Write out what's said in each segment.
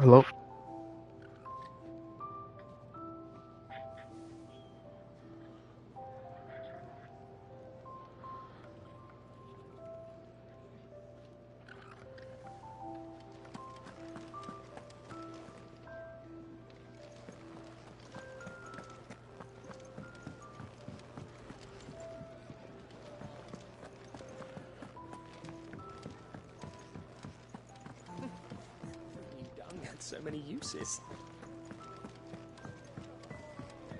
Hello? Dung had so many uses.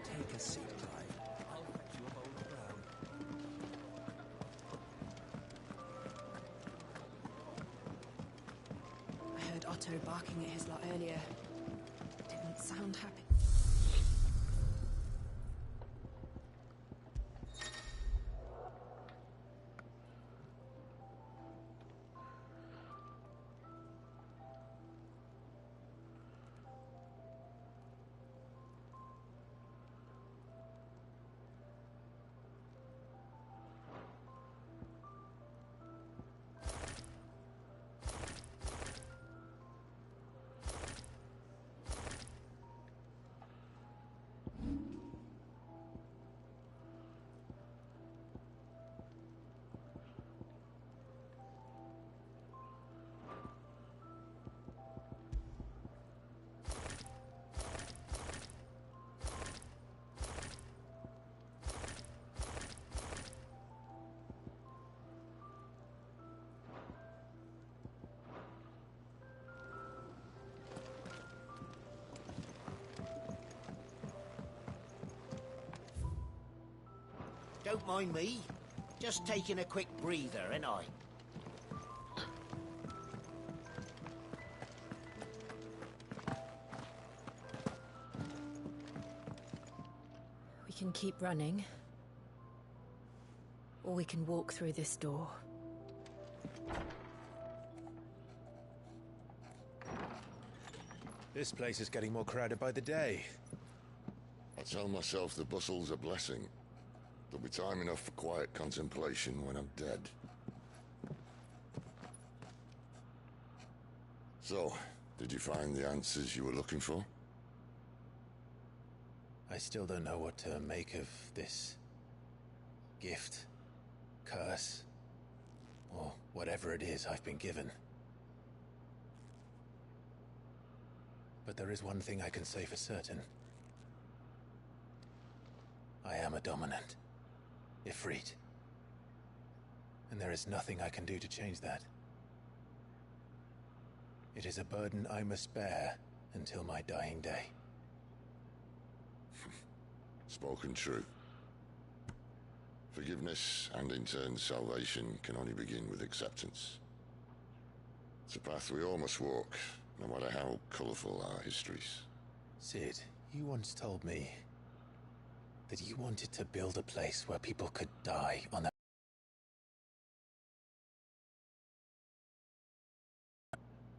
Take a seat, Clive. I'll fetch you a bowl of brown. I heard Otto barking at his lot earlier. Didn't sound happy. Don't mind me. Just taking a quick breather, ain't I? We can keep running. Or we can walk through this door. This place is getting more crowded by the day. I tell myself the bustle's a blessing. There'll be time enough for quiet contemplation when I'm dead. So, did you find the answers you were looking for? I still don't know what to make of this gift, curse, or whatever it is I've been given. But there is one thing I can say for certain. I am a dominant. Ifrit. And there is nothing I can do to change that. It is a burden I must bear until my dying day. Spoken true. Forgiveness and in turn salvation can only begin with acceptance. It's a path we all must walk, no matter how colourful our histories. Sid, you once told me that you wanted to build a place where people could die on their...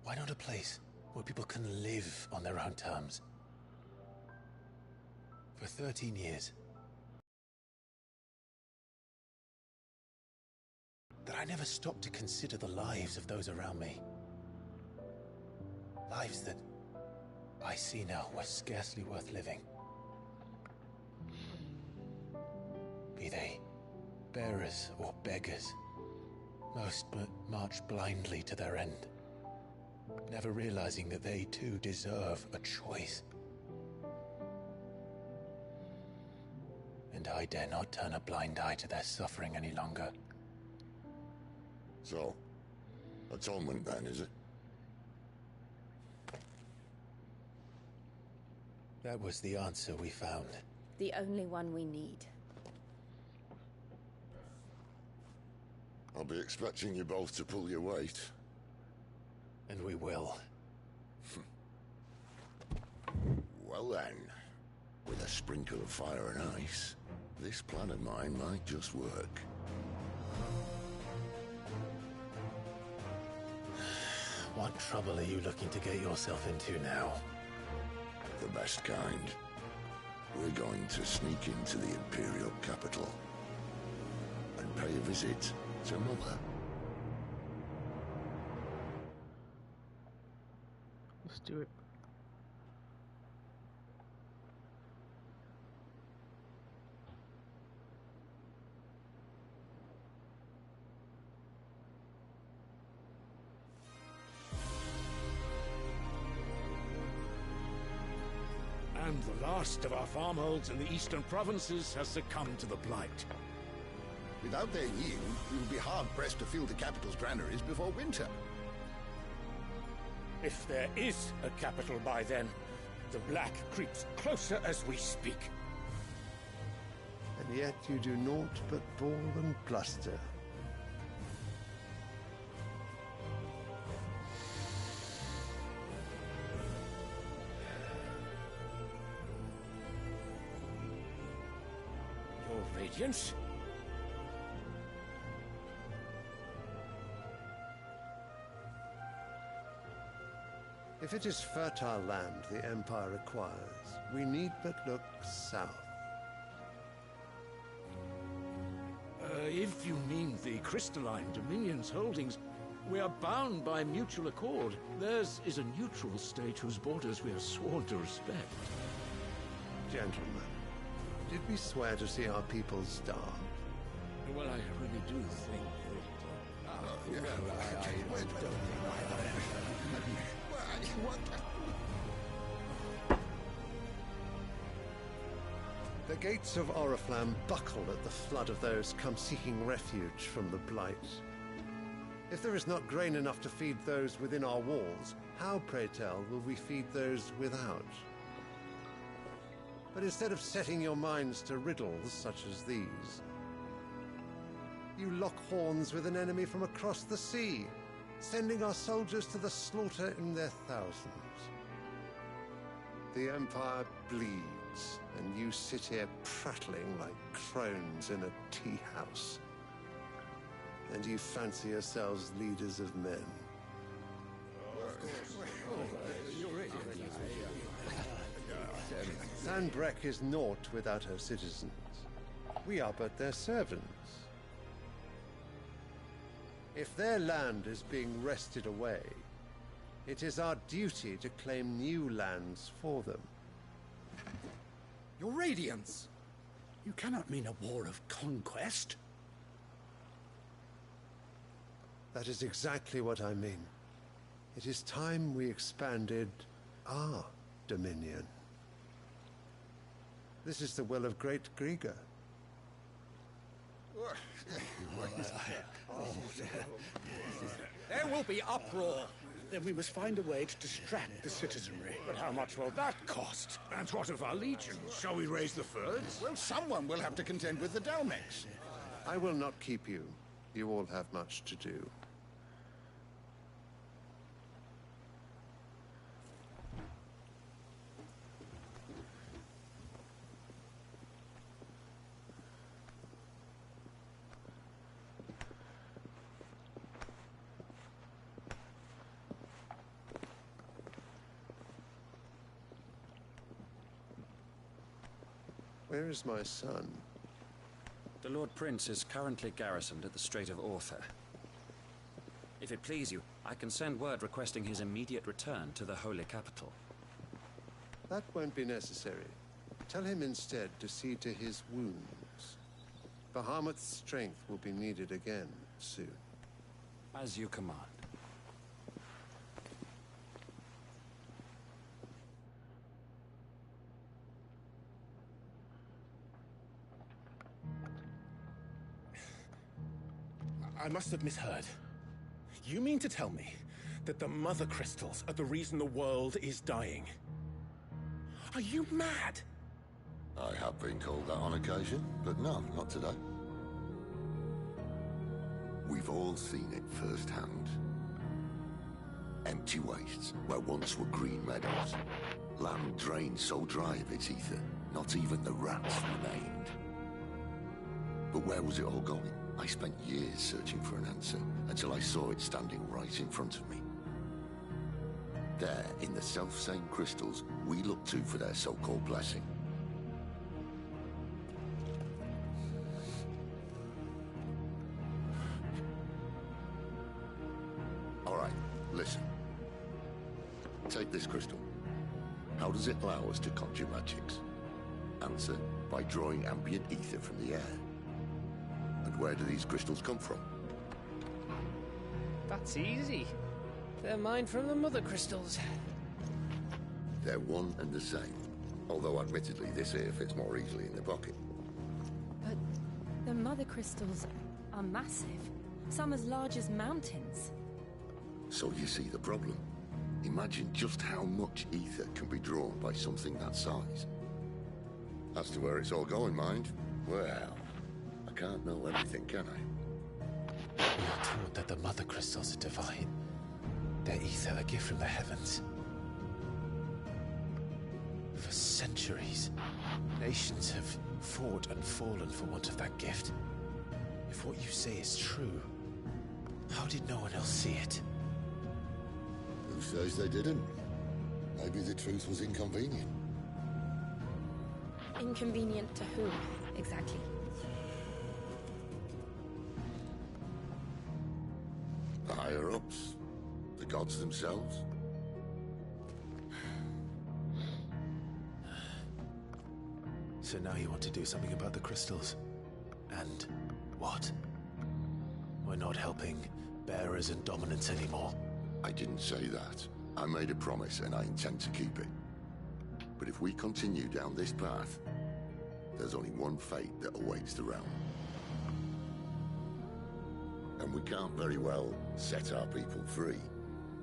Why not a place where people can live on their own terms? For 13 years, that I never stopped to consider the lives of those around me. Lives that I see now were scarcely worth living. Be they bearers or beggars, most march blindly to their end, never realizing that they too deserve a choice. And I dare not turn a blind eye to their suffering any longer. So, atonement then, is it? That was the answer we found. The only one we need. I'll be expecting you both to pull your weight. And we will. Well then, with a sprinkle of fire and ice, this plan of mine might just work. What trouble are you looking to get yourself into now? The best kind. We're going to sneak into the Imperial capital and pay a visit to Mother. Let's do it. And the last of our farmholds in the eastern provinces has succumbed to the blight. Without their yield, we will be hard-pressed to fill the capital's granaries before winter. If there is a capital by then, the black creeps closer as we speak. And yet you do naught but bawl and bluster. Your Radiance? If it is fertile land the Empire requires, we need but look south. If you mean the crystalline Dominion's holdings, we are bound by mutual accord. Theirs is a neutral state whose borders we are sworn to respect. Gentlemen, did we swear to see our people starve? Well, I really do think The gates of Oriflamme buckle at the flood of those come seeking refuge from the blight. If there is not grain enough to feed those within our walls, how, pray tell, will we feed those without? But instead of setting your minds to riddles such as these, you lock horns with an enemy from across the sea, sending our soldiers to the slaughter in their thousands. The Empire bleeds, and you sit here prattling like crones in a tea house. And you fancy yourselves leaders of men. Sanbreque is naught without her citizens. We are but their servants. If their land is being wrested away, it is our duty to claim new lands for them. Your Radiance! You cannot mean a war of conquest. That is exactly what I mean. It is time we expanded our dominion. This is the will of great Grieger. There will be uproar. Then we must find a way to distract the citizenry. But how much will that cost? And what of our legions? Shall we raise the furs? Well, someone will have to contend with the Dalmex. I will not keep you. You all have much to do. Where is my son? The Lord Prince is currently garrisoned at the Strait of Author. If it please you, I can send word requesting his immediate return to the Holy Capital. That won't be necessary. Tell him instead to see to his wounds. Bahamut's strength will be needed again soon. As you command. I must have misheard. You mean to tell me that the Mother Crystals are the reason the world is dying? Are you mad? I have been called that on occasion, but no, not today. We've all seen it firsthand. Empty wastes where once were green meadows. Land drained so dry of its ether, not even the rats remained. But where was it all going? I spent years searching for an answer, until I saw it standing right in front of me. There, in the self-same crystals we look to for their so-called blessing. All right, listen. Take this crystal. How does it allow us to conjure magics? Answer, by drawing ambient ether from the air. And where do these crystals come from? That's easy. They're mined from the Mother Crystals. They're one and the same. Although admittedly this here fits more easily in the pocket. But the mother crystals are massive. Some as large as mountains. So you see the problem. Imagine just how much ether can be drawn by something that size. As to where it's all going, mind, well, I can't know everything, can I? We are taught that the mother crystals are divine. Their ether a gift from the heavens. For centuries, nations have fought and fallen for want of that gift. If what you say is true, how did no one else see it? Who says they didn't? Maybe the truth was inconvenient. Inconvenient to whom, exactly? The higher-ups? The gods themselves? So now you want to do something about the crystals? And what? We're not helping bearers and dominants anymore. I didn't say that. I made a promise and I intend to keep it. But if we continue down this path, there's only one fate that awaits the realm. And we can't very well set our people free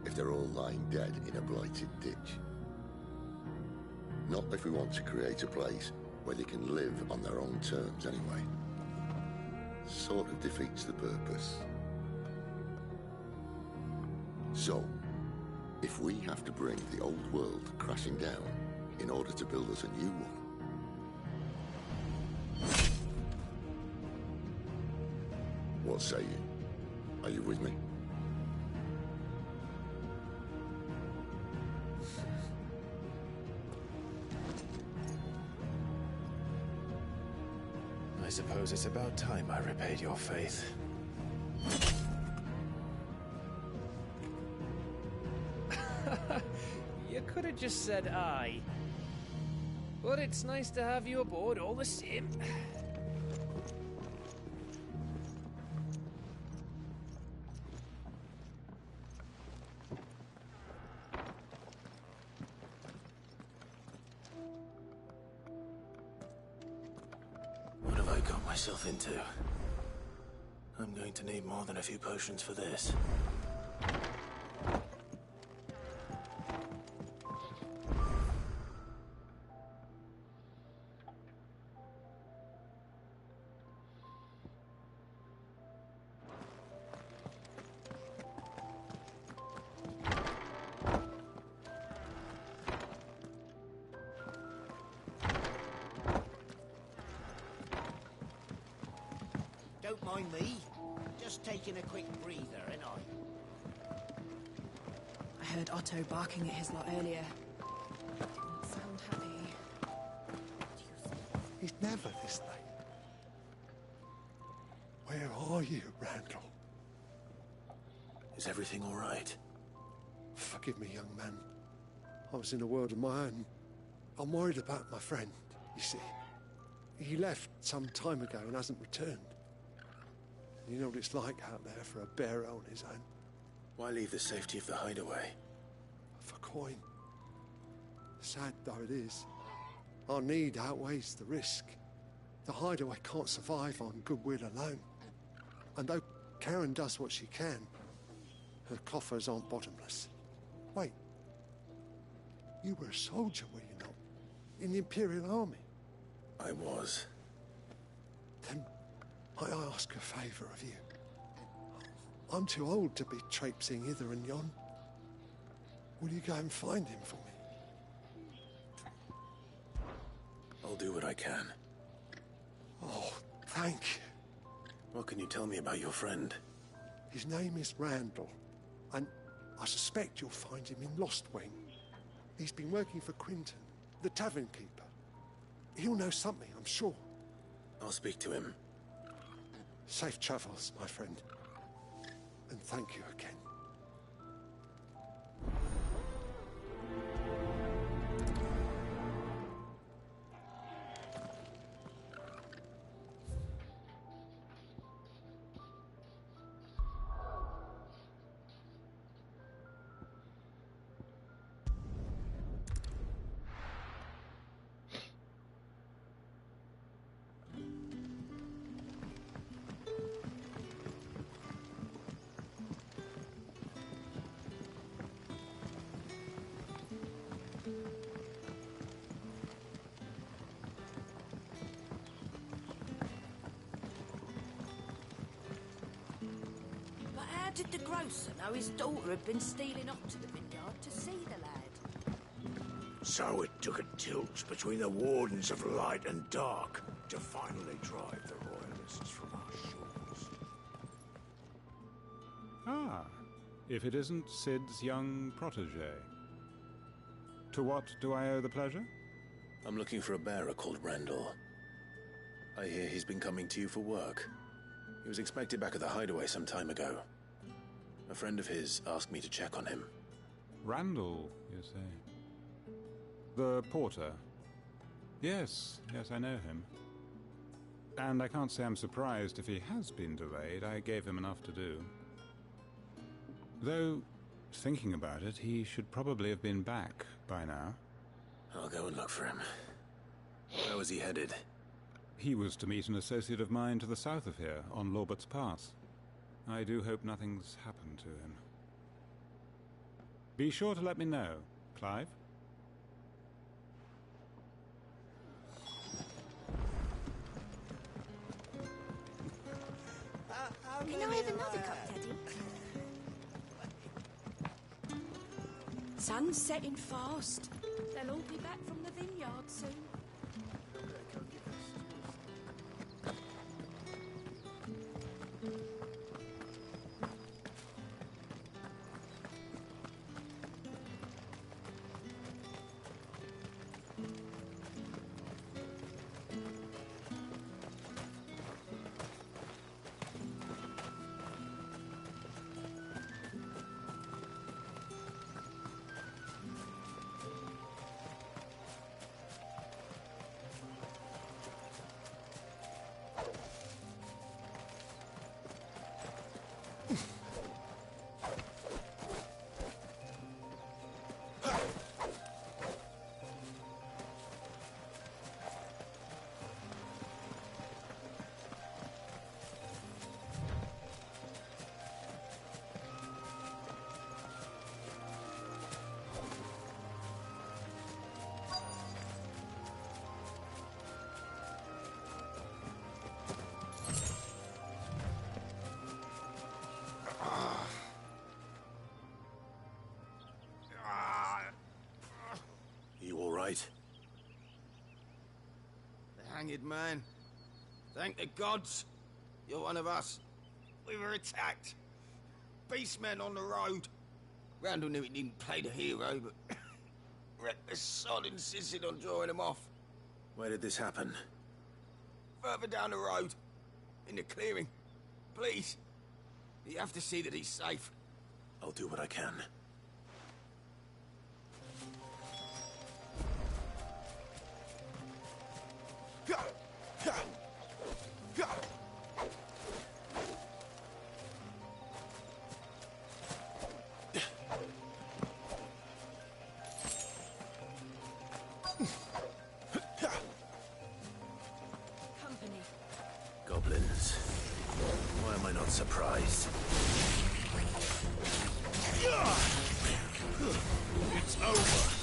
if they're all lying dead in a blighted ditch. Not if we want to create a place where they can live on their own terms anyway. Sort of defeats the purpose. So, if we have to bring the old world crashing down in order to build us a new one, what say you? Are you with me? I suppose it's about time I repaid your faith. You could have just said aye. But it's nice to have you aboard all the same. What have I got myself into? I'm going to need more than a few potions for this. Don't mind me. Just taking a quick breather, ain't I? I heard Otto barking at his lot earlier. Didn't sound happy. He's never this late. Where are you, Randall? Is everything all right? Forgive me, young man. I was in a world of my own. I'm worried about my friend, you see. He left some time ago and hasn't returned. You know what it's like out there for a bearer on his own. Why leave the safety of the hideaway? For coin. Sad though it is, our need outweighs the risk. The hideaway can't survive on goodwill alone. And though Karen does what she can, her coffers aren't bottomless. Wait. You were a soldier, were you not? In the Imperial Army? I was. Then I ask a favour of you. I'm too old to be traipsing hither and yon. Will you go and find him for me? I'll do what I can. Oh, thank you. What can you tell me about your friend? His name is Randall, and I suspect you'll find him in Lost Wing. He's been working for Quinton, the tavern keeper. He'll know something, I'm sure. I'll speak to him. Safe travels, my friend. And thank you again. How did the grocer know his daughter had been stealing off to the vineyard to see the lad? So it took a tilt between the Wardens of Light and Dark to finally drive the Royalists from our shores. Ah, if it isn't Sid's young protege. To what do I owe the pleasure? I'm looking for a bearer called Randall. I hear he's been coming to you for work. He was expected back at the hideaway some time ago. A friend of his asked me to check on him. Randall, you say? The porter? Yes, I know him. And I can't say I'm surprised if he has been delayed. I gave him enough to do. Though, thinking about it, he should probably have been back by now. I'll go and look for him. Where was he headed? He was to meet an associate of mine to the south of here, on Lorbert's Pass. I do hope nothing's happened to him. Be sure to let me know, Clive. Can I have another cup, Daddy? Sun's setting fast. They'll all be back from the vineyard soon. The hanged man. Thank the gods. You're one of us. We were attacked. Beastmen on the road. Randall knew he didn't play the hero, but reckless sod insisted on drawing him off. Where did this happen? Further down the road. In the clearing. Please. You have to see that he's safe. I'll do what I can. Company. Goblins. Why am I not surprised? It's over.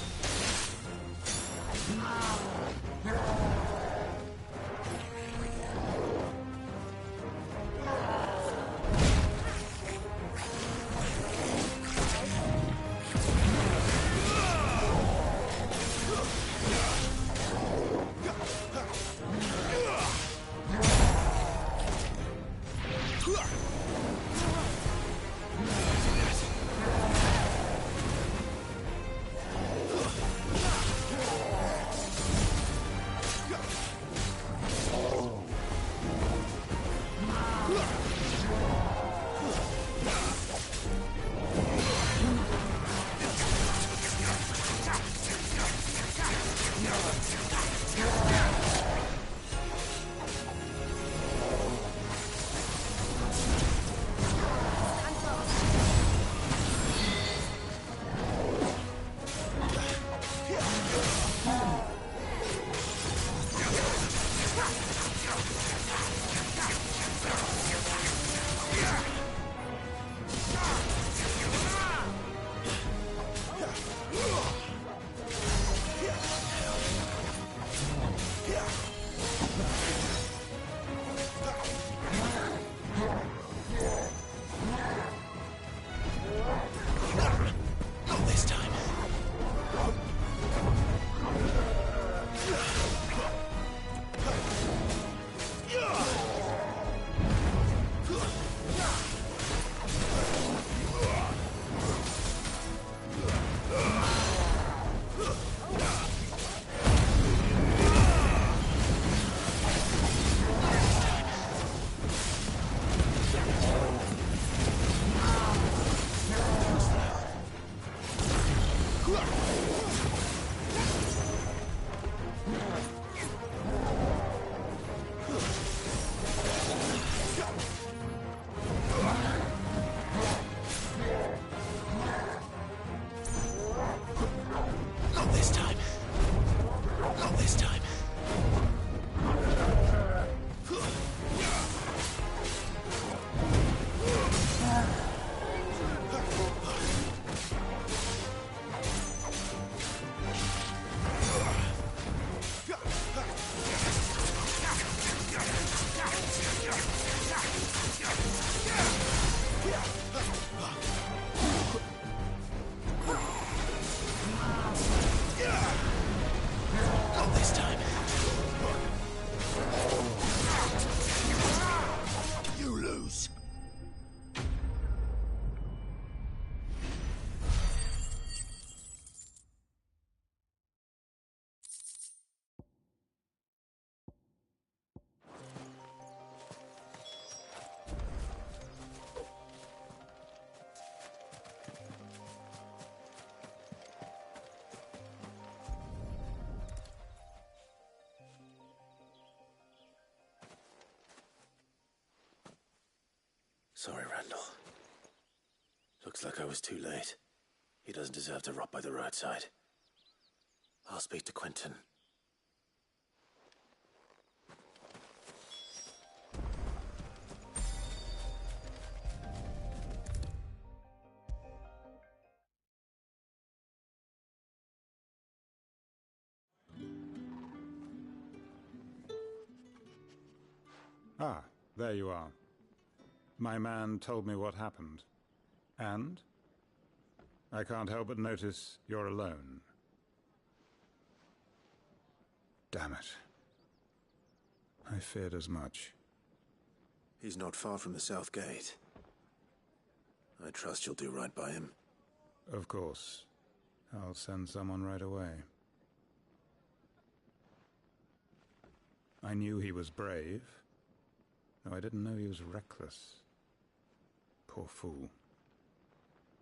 Sorry, Randall. Looks like I was too late. He doesn't deserve to rot by the roadside. I'll speak to Quentin. Ah, there you are. My man told me what happened. And? I can't help but notice you're alone. Damn it. I feared as much. He's not far from the South Gate. I trust you'll do right by him. Of course. I'll send someone right away. I knew he was brave, though I didn't know he was reckless. Poor fool.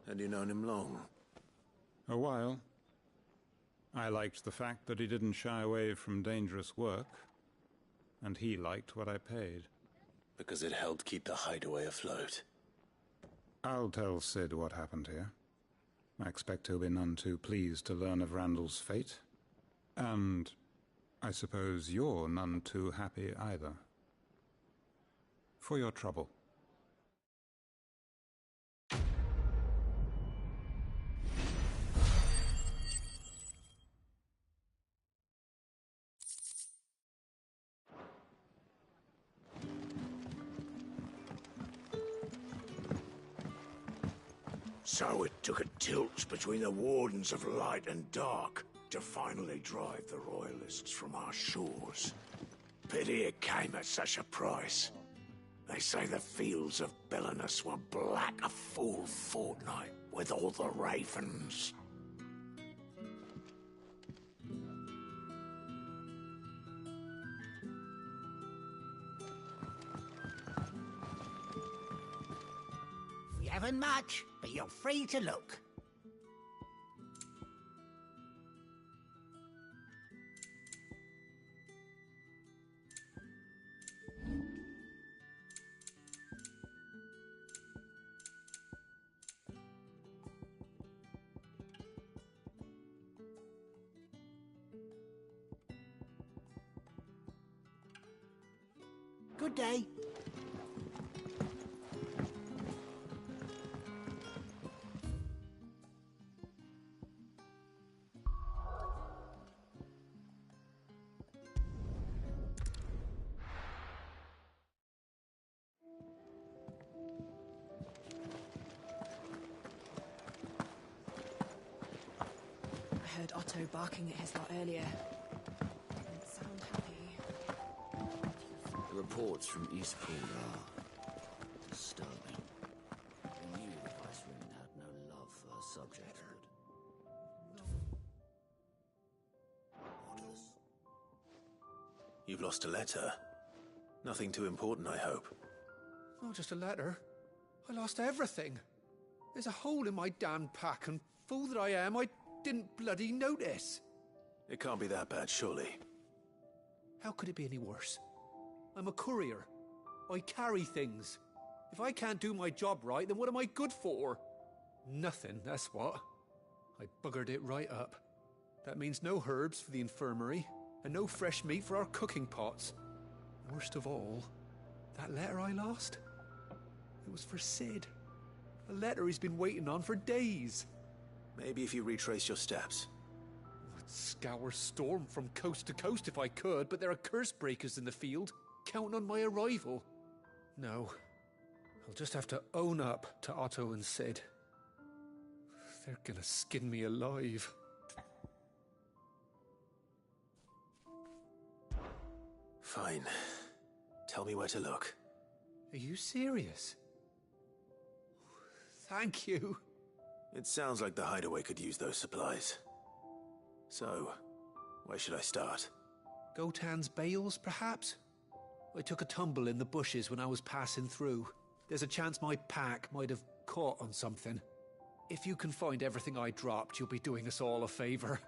Had you known him long? A while. I liked the fact that he didn't shy away from dangerous work, and he liked what I paid. Because it helped keep the hideaway afloat. I'll tell Sid what happened here. I expect he'll be none too pleased to learn of Randall's fate. And I suppose you're none too happy either. For your trouble. So it took a tilt between the Wardens of Light and Dark to finally drive the Royalists from our shores. Pity it came at such a price. They say the fields of Belenus were black a full fortnight with all the ravens. We haven't much, but you're free to look. Good day. I heard Otto barking at his lot earlier. Didn't sound happy. The reports from Eastpool are disturbing. I knew the Vicewomen had no love for her subjects, but... Orders? You've lost a letter. Nothing too important, I hope. Not just a letter. I lost everything. There's a hole in my damn pack, and fool that I am, I didn't bloody notice. It can't be that bad, surely. How could it be any worse? I'm a courier. I carry things. If I can't do my job right, then what am I good for? Nothing, that's what. I buggered it right up. That means no herbs for the infirmary, and no fresh meat for our cooking pots. Worst of all, that letter I lost? It was for Sid. A letter he's been waiting on for days. Maybe if you retrace your steps. I'd scour Storm from coast to coast if I could, but there are curse breakers in the field, counting on my arrival. No, I'll just have to own up to Otto and Sid. They're gonna skin me alive. Fine. Tell me where to look. Are you serious? Thank you. It sounds like the hideaway could use those supplies. So, where should I start? Gotan's bales, perhaps? I took a tumble in the bushes when I was passing through. There's a chance my pack might have caught on something. If you can find everything I dropped, you'll be doing us all a favor.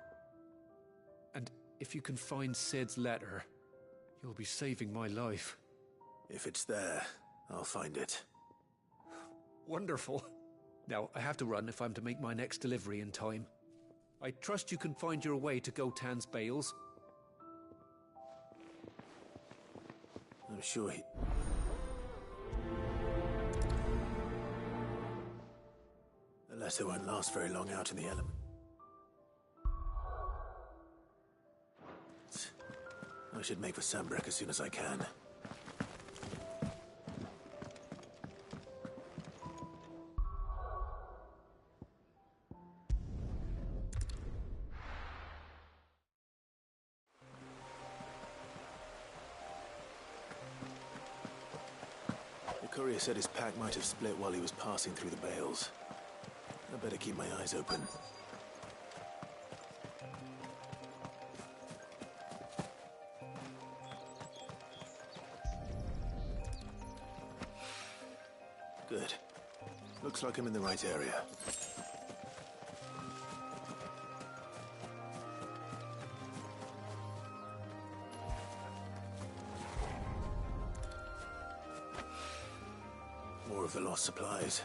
And if you can find Sid's letter, you'll be saving my life. If it's there, I'll find it. Wonderful. Now, I have to run if I'm to make my next delivery in time. I trust you can find your way to Gotan's bales. I'm sure he... The letter won't last very long out in the element. I should make for Sandbreck as soon as I can. The courier said his pack might have split while he was passing through the bales. I better keep my eyes open. Good. Looks like I'm in the right area. More of the lost supplies.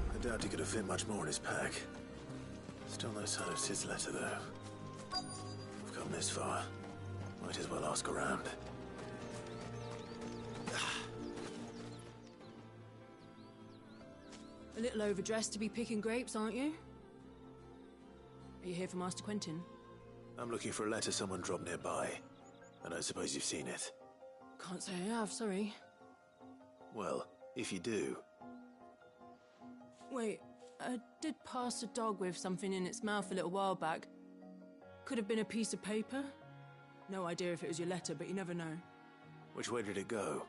I doubt he could have fit much more in his pack. Still no sign of Sid's letter, though. I've come this far. Might as well ask around. A little overdressed to be picking grapes, aren't you? Are you here for Master Quentin? I'm looking for a letter someone dropped nearby. I don't suppose you've seen it. Can't say I have, sorry. Well, if you do... Wait, I did pass a dog with something in its mouth a little while back. Could have been a piece of paper. No idea if it was your letter, but you never know. Which way did it go?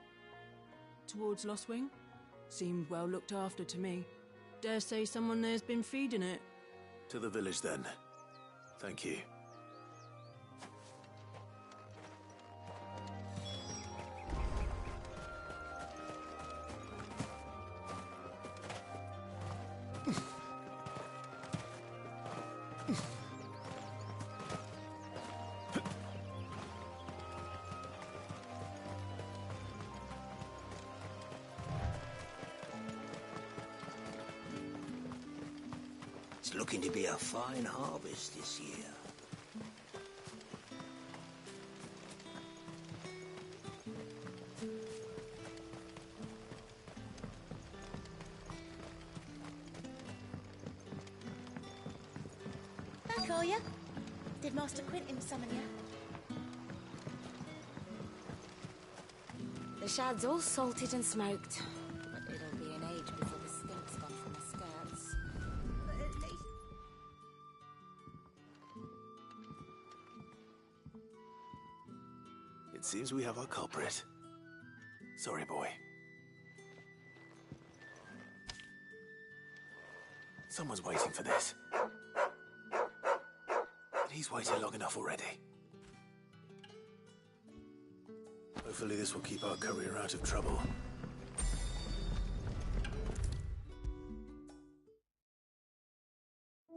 Towards Lost Wing? Seemed well looked after to me. Dare say someone there's been feeding it. To the village, then. Thank you. It's looking to be a fine harvest this year. Back, are ya? Did Master Quentin summon ya? The shad's all salted and smoked, but it'll be an age before the stink's gone from the skirts. It seems we have our culprit. Sorry, boy. Someone's waiting for this. And he's waited long enough already. Hopefully this will keep our courier out of trouble.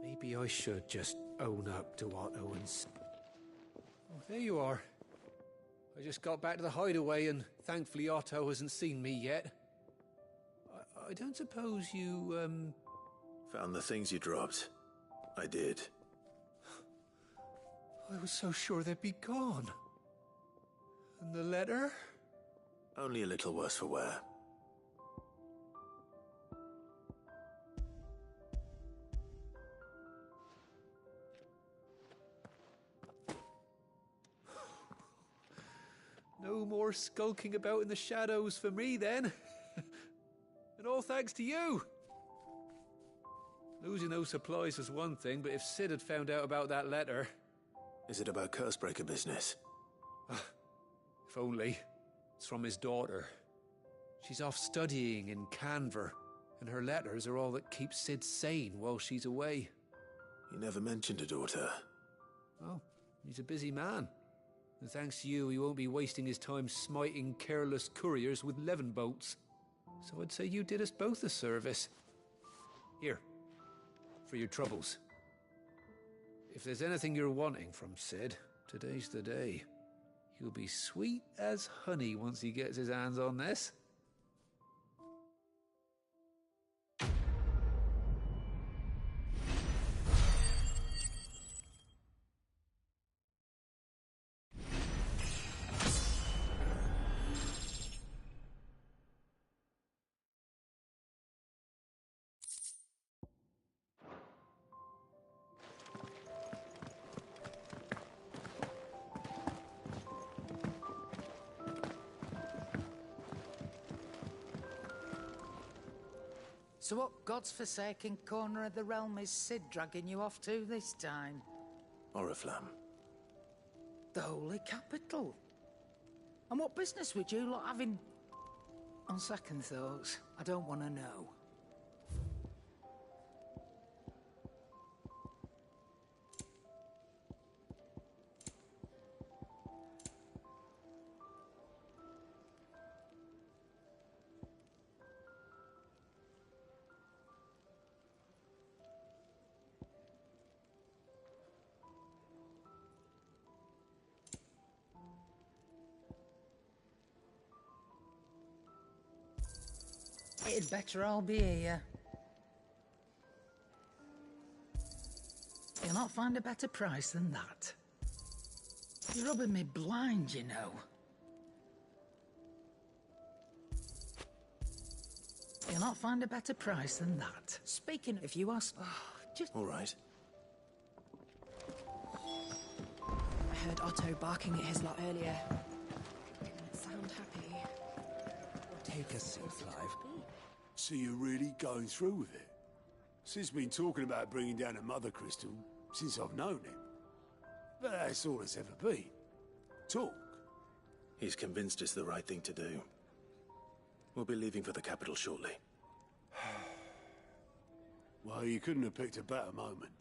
Maybe I should just own up to Otto and... Oh, there you are. I just got back to the hideaway and thankfully Otto hasn't seen me yet. I don't suppose you, Found the things you dropped. I did. I was so sure they'd be gone. And the letter? Only a little worse for wear. No more skulking about in the shadows for me, then. And all thanks to you. Losing those supplies was one thing, but if Sid had found out about that letter... Is it about Cursebreaker business? If only. It's from his daughter. She's off studying in Canver, and her letters are all that keep Sid sane while she's away. You never mentioned a daughter. Oh, he's a busy man. And thanks to you, he won't be wasting his time smiting careless couriers with levin bolts. So I'd say you did us both a service. Here, for your troubles. If there's anything you're wanting from Sid, today's the day. He'll be sweet as honey once he gets his hands on this. So what God's forsaken corner of the realm is Sid dragging you off to this time? Oriflamme. The Holy Capital. And what business would you lot have in... On second thoughts, I don't want to know. It'd better all be here. You'll not find a better price than that. You're rubbing me blind, you know. You'll not find a better price than that. Speaking of, if you ask... Oh, just... All right. I heard Otto barking at his lot earlier. Didn't sound happy. Take a seat, Clive. So you're really going through with it? Sid's been talking about bringing down a mother crystal since I've known him. But that's all it's ever been. Talk. He's convinced it's the right thing to do. We'll be leaving for the capital shortly. Well, you couldn't have picked a better moment.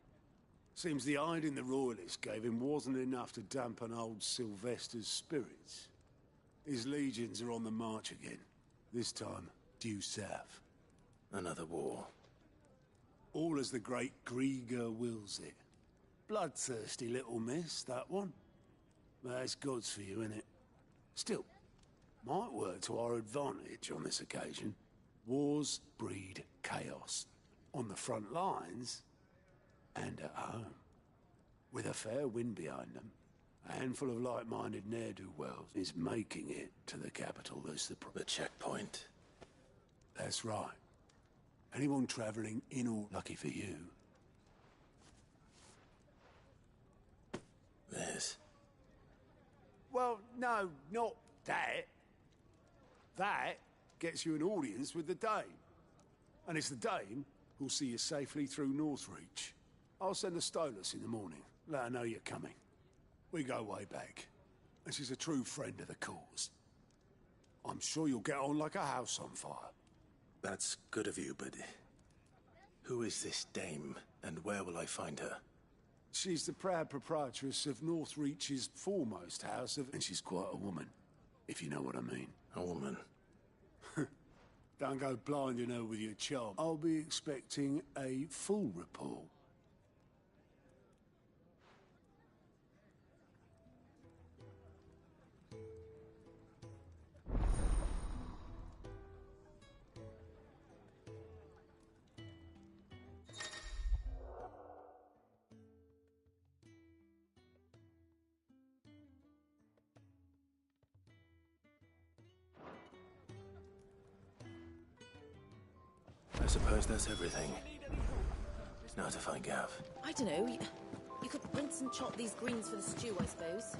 Seems the hiding the Royalists gave him wasn't enough to dampen old Sylvester's spirits. His legions are on the march again. This time, due south. Another war. All as the great Grieger wills it. Bloodthirsty little miss, that one. That's God's for you, innit? Still, might work to our advantage on this occasion. Wars breed chaos. On the front lines, and at home. With a fair wind behind them, a handful of like-minded ne'er-do-wells is making it to the capital as the checkpoint. That's right. Anyone traveling in or lucky for you. This? Well, no, not that. That gets you an audience with the Dame. And it's the Dame who'll see you safely through Northreach. I'll send a Stolas in the morning. Let her know you're coming. We go way back. And she's a true friend of the cause. I'm sure you'll get on like a house on fire. That's good of you, but... who is this Dame, and where will I find her? She's the proud proprietress of Northreach's foremost house of... And she's quite a woman, if you know what I mean. A woman? Don't go blinding her with your charm. I'll be expecting a full report. I suppose that's everything. Now to find Gav. I don't know. You could rinse and chop these greens for the stew, I suppose.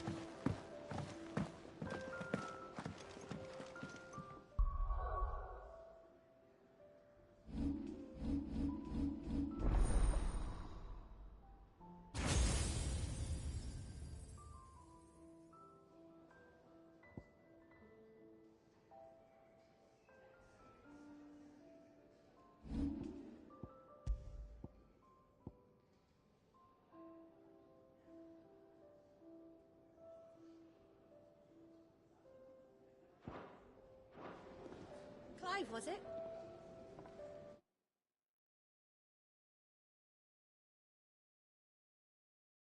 grave, was it?